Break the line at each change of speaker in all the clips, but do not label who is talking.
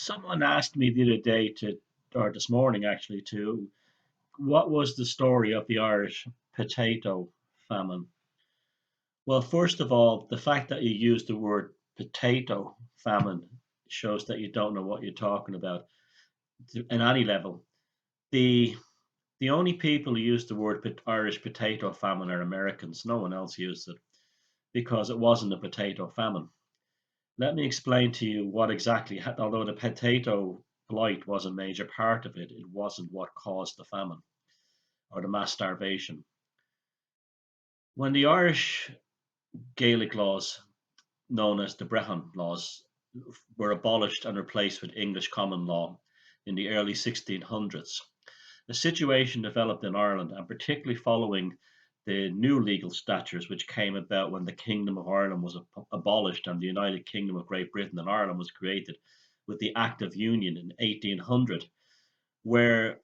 Someone asked me the other day or this morning actually, what was the story of the Irish potato famine? Well, first of all, the fact that you use the word potato famine shows that you don't know what you're talking about in any level. The the only people who use the word Irish potato famine are Americans. No one else used it because it wasn't a potato famine. Let me explain to you what exactly, although the potato blight was a major part of it, it wasn't what caused the famine or the mass starvation. When the Irish Gaelic laws, known as the Brehon laws, were abolished and replaced with English common law in the early 1600s, a situation developed in Ireland, and particularly following the new legal statutes which came about when the Kingdom of Ireland was abolished and the United Kingdom of Great Britain and Ireland was created with the Act of Union in 1800, where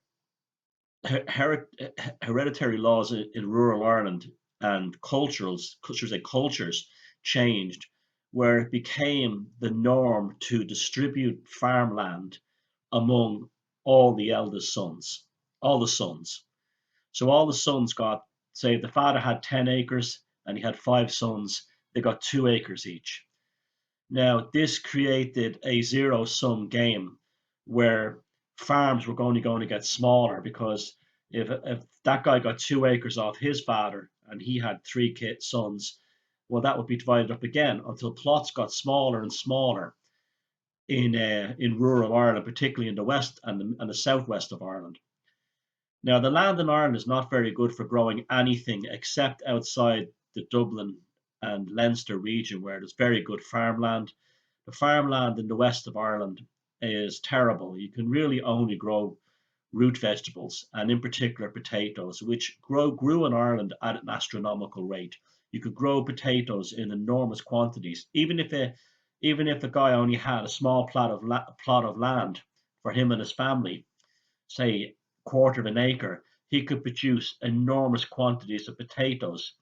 hereditary laws in rural Ireland and cultures changed, where it became the norm to distribute farmland among all the eldest sons, all the sons. So all the sons got, say, if the father had 10 acres and he had five sons, they got 2 acres each. Now, this created a zero sum game where farms were only going to get smaller because if that guy got 2 acres off his father and he had three sons, well, that would be divided up again until plots got smaller and smaller in rural Ireland, particularly in the west and the southwest of Ireland. Now, the land in Ireland is not very good for growing anything except outside the Dublin and Leinster region, where there's very good farmland. The farmland in the west of Ireland is terrible. You can really only grow root vegetables, and in particular potatoes, which grew in Ireland at an astronomical rate. You could grow potatoes in enormous quantities, even if a guy only had a small plot of land for him and his family, say quarter of an acre, he could produce enormous quantities of potatoes.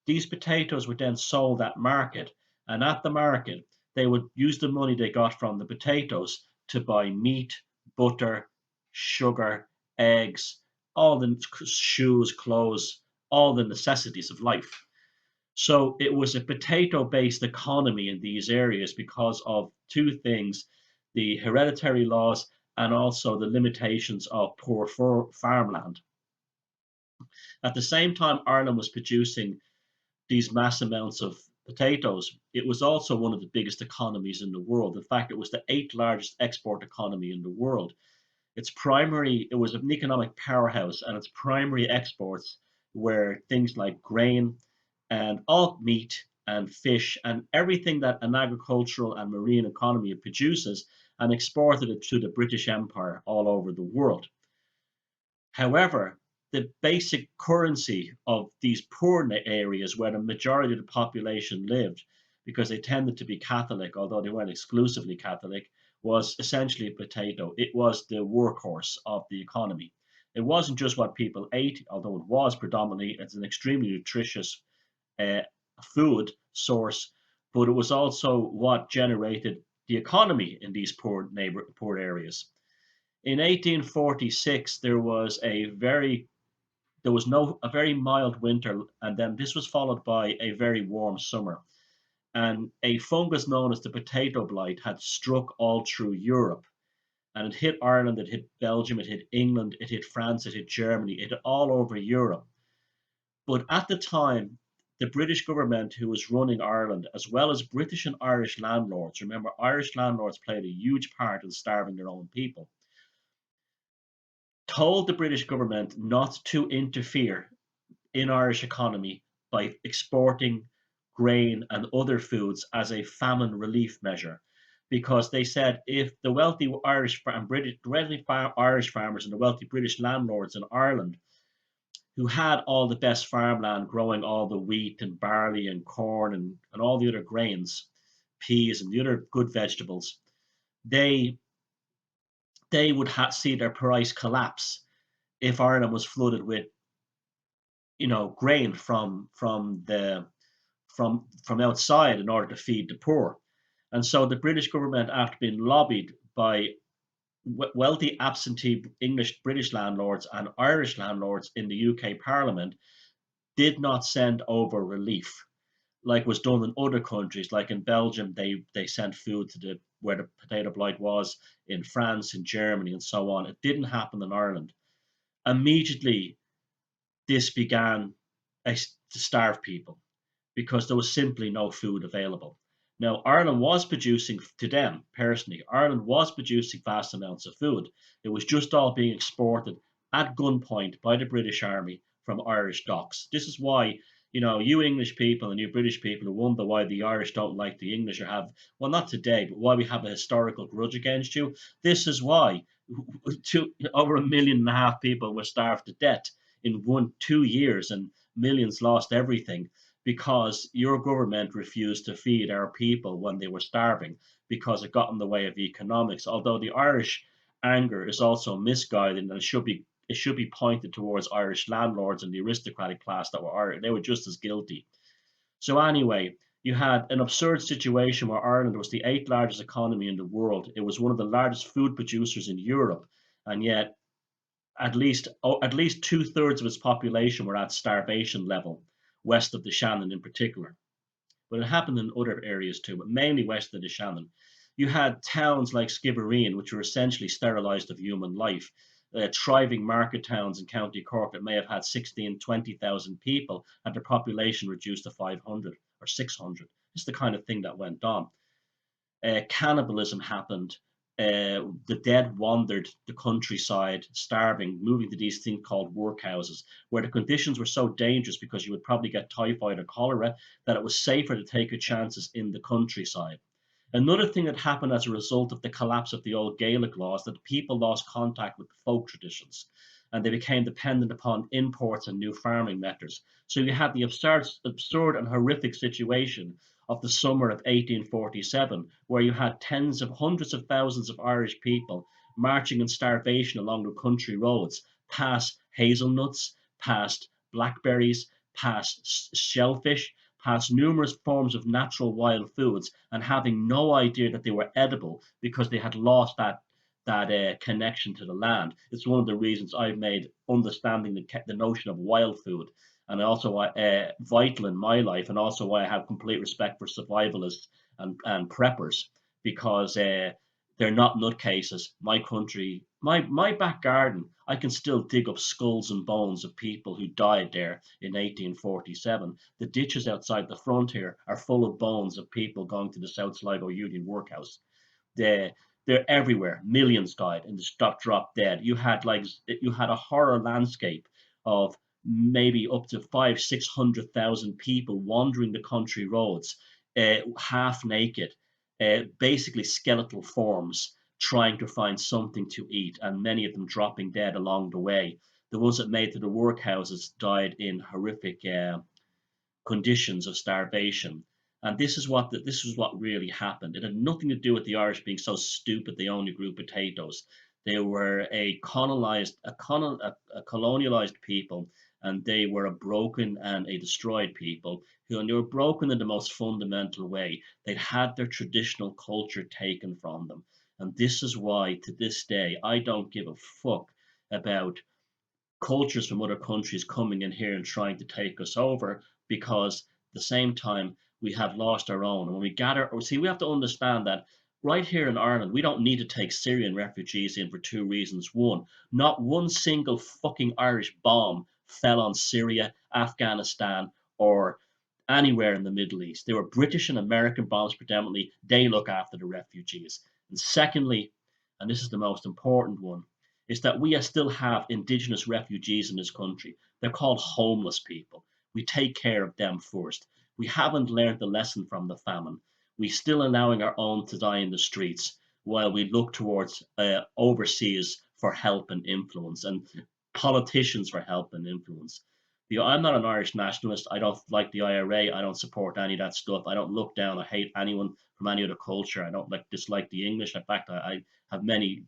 These potatoes were then sold at market, and at the market, they would use the money they got from the potatoes to buy meat, butter, sugar, eggs, all the shoes, clothes, all the necessities of life. So it was a potato based economy in these areas because of two things: the hereditary laws and also the limitations of poor farmland. At the same time, Ireland was producing these mass amounts of potatoes. It was also one of the biggest economies in the world. In fact, it was the eighth largest export economy in the world. It was an economic powerhouse, and its primary exports were things like grain and all meat and fish and everything that an agricultural and marine economy produces, and exported it to the British Empire all over the world. However, the basic currency of these poor areas where the majority of the population lived, because they tended to be Catholic, although they weren't exclusively Catholic, was essentially a potato. It was the workhorse of the economy. It wasn't just what people ate, although it was predominantly, it's an extremely nutritious uh, food source, but it was also what generated the economy in these poor areas. In 1846, there was no a very mild winter, and then this was followed by a very warm summer. And a fungus known as the potato blight had struck all through Europe, and it hit Ireland, it hit Belgium, it hit England, it hit France, it hit Germany, it hit all over Europe. But at the time, the British government who was running Ireland, as well as British and Irish landlords, remember, Irish landlords played a huge part in starving their own people, told the British government not to interfere in Irish economy by exporting grain and other foods as a famine relief measure, because they said if the wealthy Irish and British Irish farmers and the wealthy British landlords in Ireland, who had all the best farmland growing all the wheat and barley and corn and all the other grains, peas and the other good vegetables, they they would see their price collapse if Ireland was flooded with, grain from outside in order to feed the poor. And so the British government, after being lobbied by wealthy absentee English British landlords and Irish landlords in the UK Parliament did not send over relief like was done in other countries. Like in Belgium, they sent food to the where the potato blight was, in France, in Germany, and so on. It didn't happen in Ireland. Immediately, this began to starve people because there was simply no food available. Now, Ireland was producing, to them personally, Ireland was producing vast amounts of food. It was just all being exported at gunpoint by the British Army from Irish docks. This is why, you English people and you British people who wonder why the Irish don't like the English or have, well, not today, but why we have a historical grudge against you. This is why over 1.5 million people were starved to death in 2 years, and millions lost everything because your government refused to feed our people when they were starving because it got in the way of economics. Although the Irish anger is also misguided, and it should be pointed towards Irish landlords and the aristocratic class that were Irish. They were just as guilty. So anyway, you had an absurd situation where Ireland was the eighth largest economy in the world. It was one of the largest food producers in Europe, and yet at least 2/3 of its population were at starvation level, west of the Shannon in particular. But it happened in other areas too, but mainly west of the Shannon. You had towns like Skibbereen, which were essentially sterilised of human life. Thriving market towns in County Cork that may have had 16, 20,000 people had their population reduced to 500 or 600. It's the kind of thing that went on. Cannibalism happened. The dead wandered the countryside, starving, moving to these things called workhouses, where the conditions were so dangerous because you would probably get typhoid or cholera that it was safer to take your chances in the countryside. Another thing that happened as a result of the collapse of the old Gaelic laws that people lost contact with folk traditions and they became dependent upon imports and new farming methods. So you had the absurd and horrific situation of the summer of 1847, where you had tens of hundreds of thousands of Irish people marching in starvation along the country roads, past hazelnuts, past blackberries, past shellfish, past numerous forms of natural wild foods, and having no idea that they were edible because they had lost that connection to the land. It's one of the reasons I've made understanding the notion of wild food and also vital in my life, and also why I have complete respect for survivalists and preppers because they're not nutcases. My country, my back garden, I can still dig up skulls and bones of people who died there in 1847. The ditches outside the front here are full of bones of people going to the South Sligo Union Workhouse. They they're everywhere. Millions died and stopped, drop dead. You had a horror landscape of maybe up to 600,000 people wandering the country roads, half naked, basically skeletal forms, trying to find something to eat, and many of them dropping dead along the way. The ones that made it to the workhouses died in horrific conditions of starvation. And this is what really happened. It had nothing to do with the Irish being so stupid they only grew potatoes. They were a colonialized people, and they were a broken and a destroyed people who, and they were broken in the most fundamental way. They'd had their traditional culture taken from them. And this is why, to this day, I don't give a fuck about cultures from other countries coming in here and trying to take us over, because at the same time we have lost our own. And when we gather, or see, we have to understand that right here in Ireland, we don't need to take Syrian refugees in for two reasons. One, not one single fucking Irish bomb fell on Syria, Afghanistan, or anywhere in the Middle East. They were British and American bombs predominantly. They look after the refugees. And secondly, and this is the most important one, is that we still have indigenous refugees in this country. They're called homeless people. We take care of them first. We haven't learned the lesson from the famine. We still allowing our own to die in the streets while we look towards overseas for help and influence, and politicians for help and influence. I'm not an Irish nationalist. I don't like the IRA. I don't support any of that stuff. I don't look down. I hate anyone from any other culture. I don't dislike the English. In fact, I have many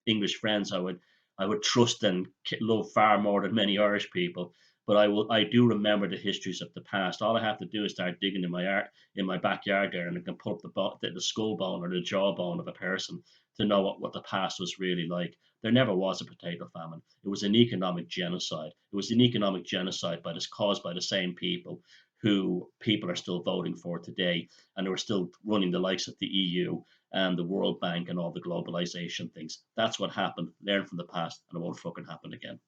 English friends I would trust and love far more than many Irish people. but I do remember the histories of the past. All I have to do is start digging in my in my backyard there, and I can pull up the skull bone or the jawbone of a person to know what the past was really like. There never was a potato famine. It was an economic genocide. It was an economic genocide caused by the same people who people are still voting for today, and who are still running the likes of the EU and the World Bank and all the globalization things. That's what happened. Learn from the past, and it won't fucking happen again.